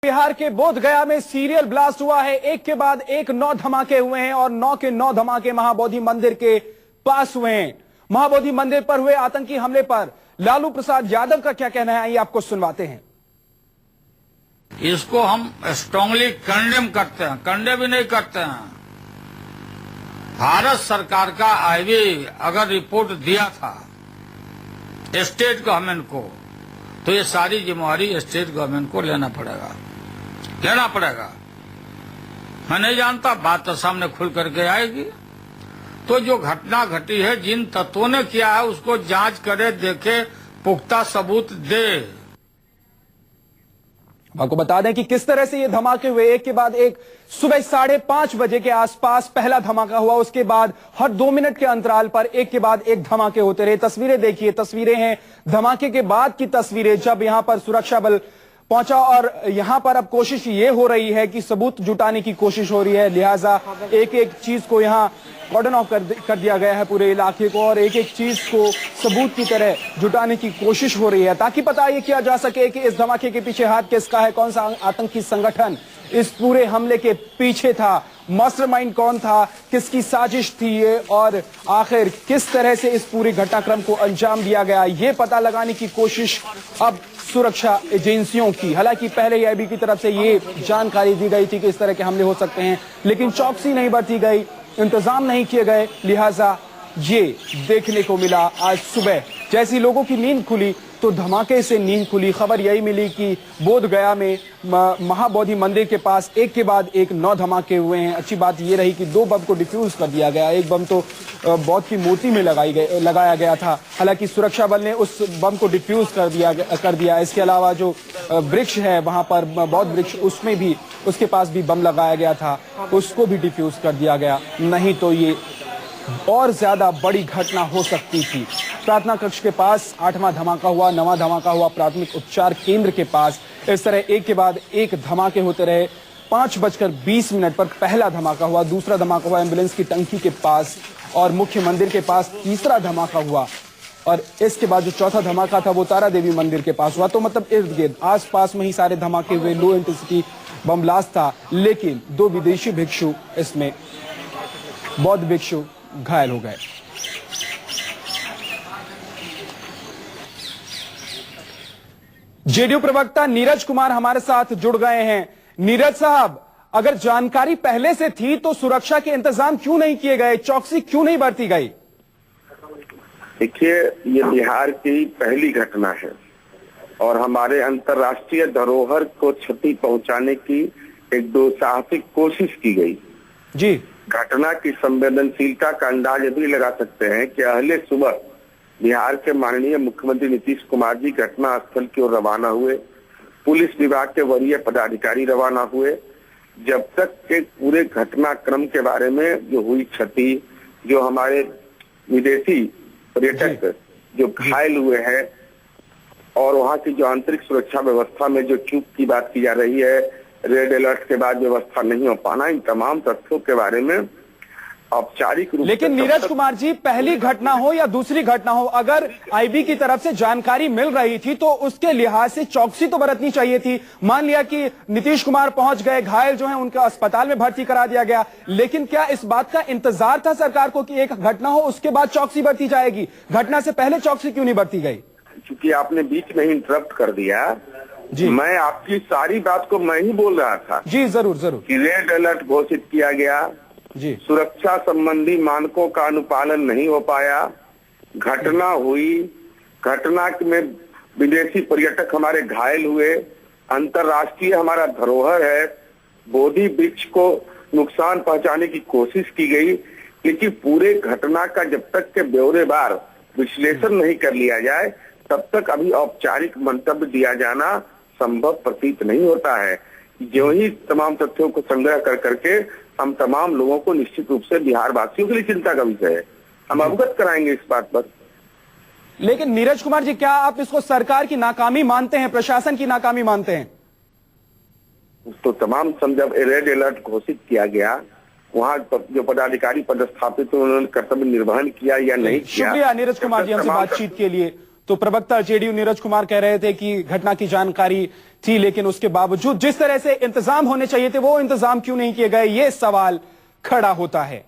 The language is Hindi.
बिहार के बोधगया में सीरियल ब्लास्ट हुआ है। एक के बाद एक 9 धमाके हुए हैं और 9 के 9 धमाके महाबोधि मंदिर के पास हुए हैं। महाबोधि मंदिर पर हुए आतंकी हमले पर लालू प्रसाद यादव का क्या कहना है, आइए आपको सुनवाते हैं। इसको हम स्ट्रांगली कंडेम करते हैं, कंडेम भी नहीं करते हैं। भारत सरकार का आईबी अगर रिपोर्ट दिया था स्टेट गवर्नमेंट को, तो ये सारी जिम्मेवारी स्टेट गवर्नमेंट को लेना पड़ेगा। मैं नहीं जानता, बात तो सामने खुल करके आएगी। तो जो घटना घटी है, जिन तत्वों ने किया है उसको जांच करे, देखे, पुख्ता सबूत दे। आपको बता दें कि किस तरह से ये धमाके हुए। एक के बाद एक सुबह 5:30 बजे के आसपास पहला धमाका हुआ। उसके बाद हर 2 मिनट के अंतराल पर एक के बाद एक धमाके होते रहे। तस्वीरें देखिए, तस्वीरें हैं धमाके के बाद की तस्वीरें, जब यहां पर सुरक्षा बल पहुंचा और यहां पर अब कोशिश ये हो रही है कि सबूत जुटाने की कोशिश हो रही है। लिहाजा एक एक चीज को यहां कॉर्डन ऑफ कर दिया गया है पूरे इलाके को, और एक एक चीज को सबूत की तरह जुटाने की कोशिश हो रही है, ताकि पता ये किया जा सके कि इस धमाके के पीछे हाथ किसका है, कौन सा आतंकी संगठन इस पूरे हमले के पीछे था, मास्टरमाइंड कौन था, किसकी साजिश थी ये, और आखिर किस तरह से इस पूरे घटनाक्रम को अंजाम दिया गया, ये पता लगाने की कोशिश अब सुरक्षा एजेंसियों की। हालांकि पहले आईबी की तरफ से ये जानकारी दी गई थी कि इस तरह के हमले हो सकते हैं, लेकिन चौकसी नहीं बरती गई, इंतजाम नहीं किए गए। लिहाजा ये देखने को मिला आज सुबह। जैसी लोगों की नींद खुली तो धमाके से नींद खुली। खबर यही मिली कि बोधगया में महाबोधि मंदिर के पास एक के बाद एक 9 धमाके हुए हैं। अच्छी बात यह रही कि 2 बम को डिफ्यूज कर दिया गया। एक बम तो बौद्ध की मूर्ति में लगाया गया था, हालांकि सुरक्षा बल ने उस बम को डिफ्यूज कर दिया। इसके अलावा जो वृक्ष है वहां पर, बौद्ध वृक्ष, उसमें भी, उसके पास भी बम लगाया गया था, उसको भी डिफ्यूज कर दिया गया। नहीं तो ये और ज्यादा बड़ी घटना हो सकती थी। प्रार्थना कक्ष के पास 8वां धमाका हुआ, 9वां धमाका हुआ प्राथमिक उपचार केंद्र के पास। इस तरह एक के बाद एक धमाके होते रहे। 5:20 पर पहला धमाका हुआ, दूसरा धमाका हुआ एम्बुलेंस की टंकी के पास, और मुख्य मंदिर के पास तीसरा धमाका हुआ, और इसके बाद जो चौथा धमाका था वो तारा देवी मंदिर के पास हुआ। तो मतलब इर्द गिर्द आसपास में ही सारे धमाके हुए। लो इंटेंसिटी बम ब्लास्ट था, लेकिन 2 विदेशी भिक्षु, इसमें बौद्ध भिक्षु, घायल हो गए। जेडीयू प्रवक्ता नीरज कुमार हमारे साथ जुड़ गए हैं। नीरज साहब, अगर जानकारी पहले से थी तो सुरक्षा के इंतजाम क्यों नहीं किए गए, चौकसी क्यों नहीं बरती गई? देखिए, ये बिहार की पहली घटना है और हमारे अंतर्राष्ट्रीय धरोहर को क्षति पहुंचाने की एक दुस्साहसिक कोशिश की गई जी। घटना की संवेदनशीलता का अंदाज भी लगा सकते हैं कि अगले सुबह बिहार के माननीय मुख्यमंत्री नीतीश कुमार जी घटना स्थल की ओर रवाना हुए। पुलिस विभाग के वरीय पदाधिकारी रवाना हुए। जब तक के पूरे घटनाक्रम के बारे में जो हुई क्षति, जो हमारे विदेशी पर्यटक जो घायल हुए हैं, और वहाँ की जो आंतरिक सुरक्षा व्यवस्था में जो चूक की बात की जा रही है, रेड अलर्ट के बाद व्यवस्था नहीं हो पाना, इन तमाम तथ्यों के बारे में औपचारिक रूप। लेकिन नीरज कुमार जी, पहली घटना हो या दूसरी घटना हो, अगर आईबी की तरफ से जानकारी मिल रही थी तो उसके लिहाज से चौकसी तो बरतनी चाहिए थी। मान लिया कि नीतीश कुमार पहुंच गए, घायल जो हैं उनका अस्पताल में भर्ती करा दिया गया, लेकिन क्या इस बात का इंतजार था सरकार को कि एक घटना हो उसके बाद चौकसी बरती जाएगी? घटना से पहले चौकसी क्यों नहीं बरती गई? क्योंकि आपने बीच में ही इंटरप्ट कर दिया जी। मैं आपकी सारी बात को मैं ही बोल रहा था जी। जरूर जरूर। कि रेड अलर्ट घोषित किया गया जी। सुरक्षा संबंधी मानकों का अनुपालन नहीं हो पाया, घटना हुई, घटना में विदेशी पर्यटक हमारे घायल हुए, अंतर्राष्ट्रीय हमारा धरोहर है, बोधि वृक्ष को नुकसान पहुंचाने की कोशिश की गई, लेकिन पूरे घटना का जब तक के ब्यौरेवार विश्लेषण नहीं कर लिया जाए तब तक अभी औपचारिक मंतव्य दिया जाना संभव प्रतीत नहीं होता है। जो ही तमाम तथ्यों को संग्रह कर करके हम तमाम लोगों को निश्चित रूप से बिहार वासियों के लिए चिंता का विषय है, हम अवगत कराएंगे इस बात पर। लेकिन नीरज कुमार जी, क्या आप इसको सरकार की नाकामी मानते हैं, प्रशासन की नाकामी मानते हैं? तो तमाम जब रेड अलर्ट घोषित किया गया, वहाँ जो पदाधिकारी पदस्थापित उन्होंने कर्तव्य निर्वहन किया या नहीं किया। शुक्रिया नीरज कुमार जी हमसे बातचीत के लिए। तो प्रवक्ता जेडीयू नीरज कुमार कह रहे थे कि घटना की जानकारी थी, लेकिन उसके बावजूद जिस तरह से इंतजाम होने चाहिए थे वो इंतजाम क्यों नहीं किए गए, ये सवाल खड़ा होता है।